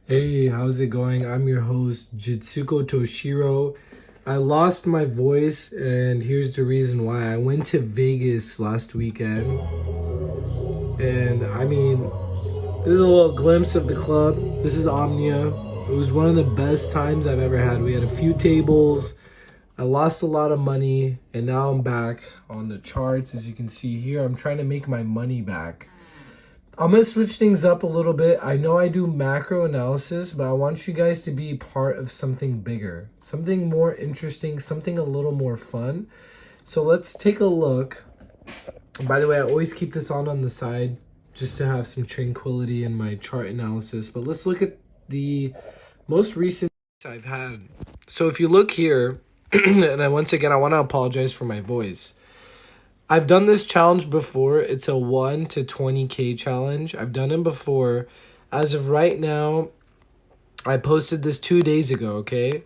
Hey, how's it going? I'm your host, Jitsuko Toshiro. I lost my voice, and here's the reason why. I went to Vegas last weekend, and this is a little glimpse of the club. This is Omnia. It was one of the best times I've ever had. We had a few tables. I lost a lot of money, and now I'm back on the charts. As you can see here, I'm trying to make my money back. I'm gonna switch things up a little bit. I know I do macro analysis, but I want you guys to be part of something bigger, something more interesting, something a little more fun. So let's take a look. By the way, I always keep this on the side just to have some tranquility in my chart analysis. But let's look at the most recent I've had. So if you look here, and once again, I want to apologize for my voice. I've done this challenge before. It's a 1 to 20K challenge. I've done it before. As of right now, I posted this 2 days ago, okay?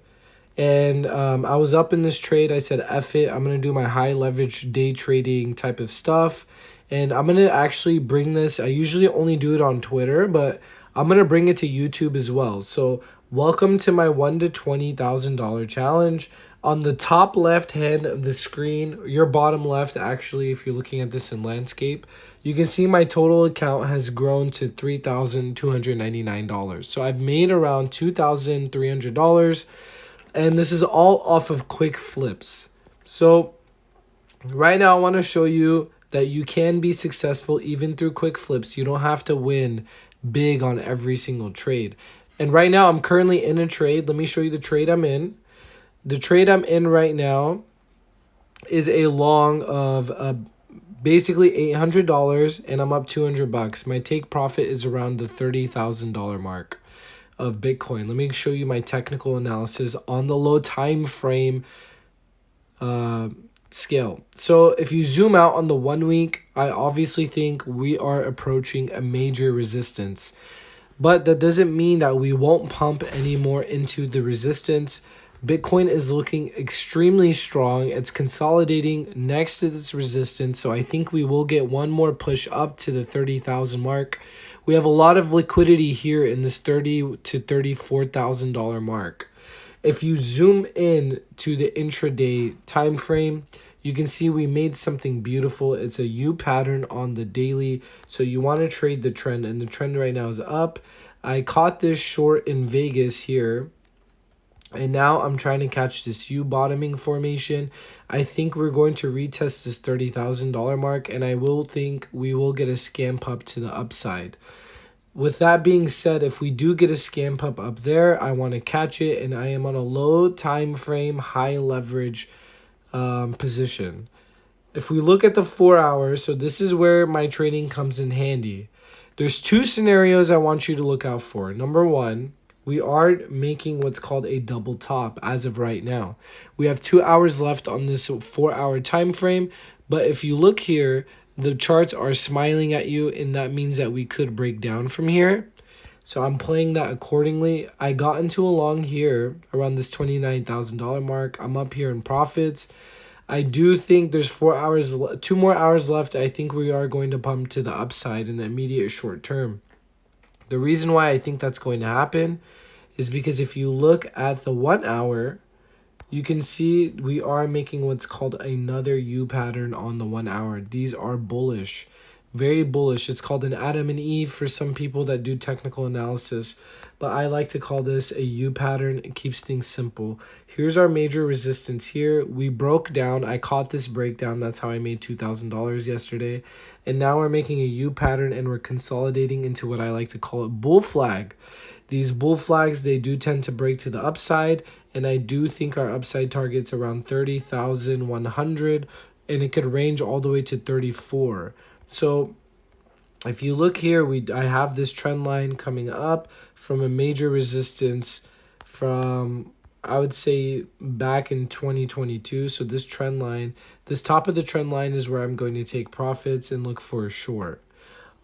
And I was up in this trade. I said, F it. I'm going to do my high leverage day trading type of stuff. And I'm going to actually bring this. I usually only do it on Twitter, but I'm going to bring it to YouTube as well. So welcome to my $1 to $20,000 challenge. On the top left hand of the screen, your bottom left, actually, if you're looking at this in landscape, you can see my total account has grown to $3,299. So I've made around $2,300, and this is all off of quick flips. So right now I want to show you that you can be successful even through quick flips. You don't have to win big on every single trade. And right now I'm currently in a trade. Let me show you the trade I'm in. The trade I'm in right now is a long of basically $800, and I'm up $200. My take profit is around the $30,000 mark of Bitcoin. Let me show you my technical analysis on the low time frame scale. So if you zoom out on the 1 week, I obviously think we are approaching a major resistance. But that doesn't mean that we won't pump any more into the resistance. Bitcoin is looking extremely strong. It's consolidating next to this resistance. So I think we will get one more push up to the 30,000 mark. We have a lot of liquidity here in this $30,000 to $34,000 mark. If you zoom in to the intraday time frame, you can see we made something beautiful. It's a U pattern on the daily. So you want to trade the trend, and the trend right now is up. I caught this short in Vegas here, and now I'm trying to catch this U bottoming formation. I think we're going to retest this $30,000 mark, and I will think we will get a scamp up to the upside. With that being said, if we do get a scamp up there, I want to catch it, and I am on a low time frame, high leverage position. If we look at the 4 hours, so this is where my trading comes in handy. There's two scenarios I want you to look out for. Number one, we are making what's called a double top as of right now. We have 2 hours left on this 4 hour time frame, but if you look here, the charts are smiling at you, and that means that we could break down from here. So I'm playing that accordingly. I got into a long here around this $29,000 mark. I'm up here in profits. I do think there's 4 hours, 2 more hours left. I think we are going to pump to the upside in the immediate short term. The reason why I think that's going to happen is because if you look at the 1 hour, you can see we are making what's called another U pattern on the 1 hour. These are bullish, very bullish. It's called an Adam and Eve for some people that do technical analysis, but I like to call this a U pattern. It keeps things simple. Here's our major resistance here. We broke down. I caught this breakdown. That's how I made $2,000 yesterday. And now we're making a U pattern, and we're consolidating into what I like to call a bull flag. These bull flags, they do tend to break to the upside, and I do think our upside target's around 30,100, and it could range all the way to 34. So if you look here, I have this trend line coming up from a major resistance from, I would say, back in 2022. So this trend line, this top of the trend line is where I'm going to take profits and look for a short.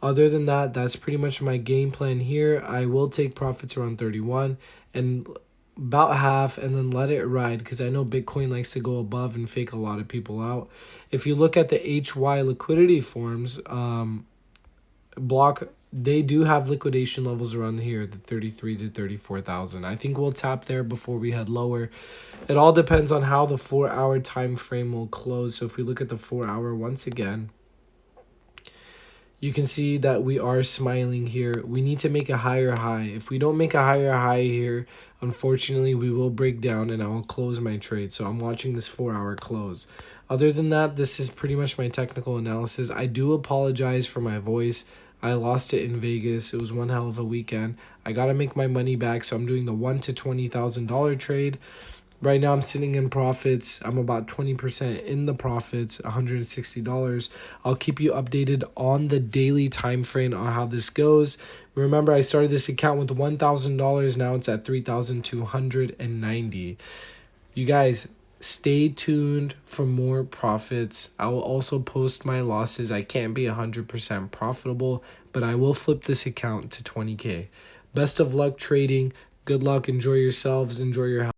Other than that, that's pretty much my game plan here. I will take profits around 31 and about half, and then let it ride, because I know Bitcoin likes to go above and fake a lot of people out. If you look at the HY liquidity forms, block they do have liquidation levels around here, the 33 to 34,000. I think we'll tap there before we head lower. It all depends on how the 4 hour time frame will close. So if we look at the 4 hour once again, you can see that we are smiling here. We need to make a higher high. If we don't make a higher high here, unfortunately, we will break down and I will close my trade. So I'm watching this 4 hour close. Other than that, this is pretty much my technical analysis. I do apologize for my voice. I lost it in Vegas. It was one hell of a weekend. I got to make my money back. So I'm doing the $1,000 to $20,000 trade. Right now, I'm sitting in profits. I'm about 20% in the profits, $160. I'll keep you updated on the daily time frame on how this goes. Remember, I started this account with $1,000. Now it's at $3,290. You guys, stay tuned for more profits. I will also post my losses. I can't be 100% profitable, but I will flip this account to 20K. Best of luck trading. Good luck. Enjoy yourselves. Enjoy your health.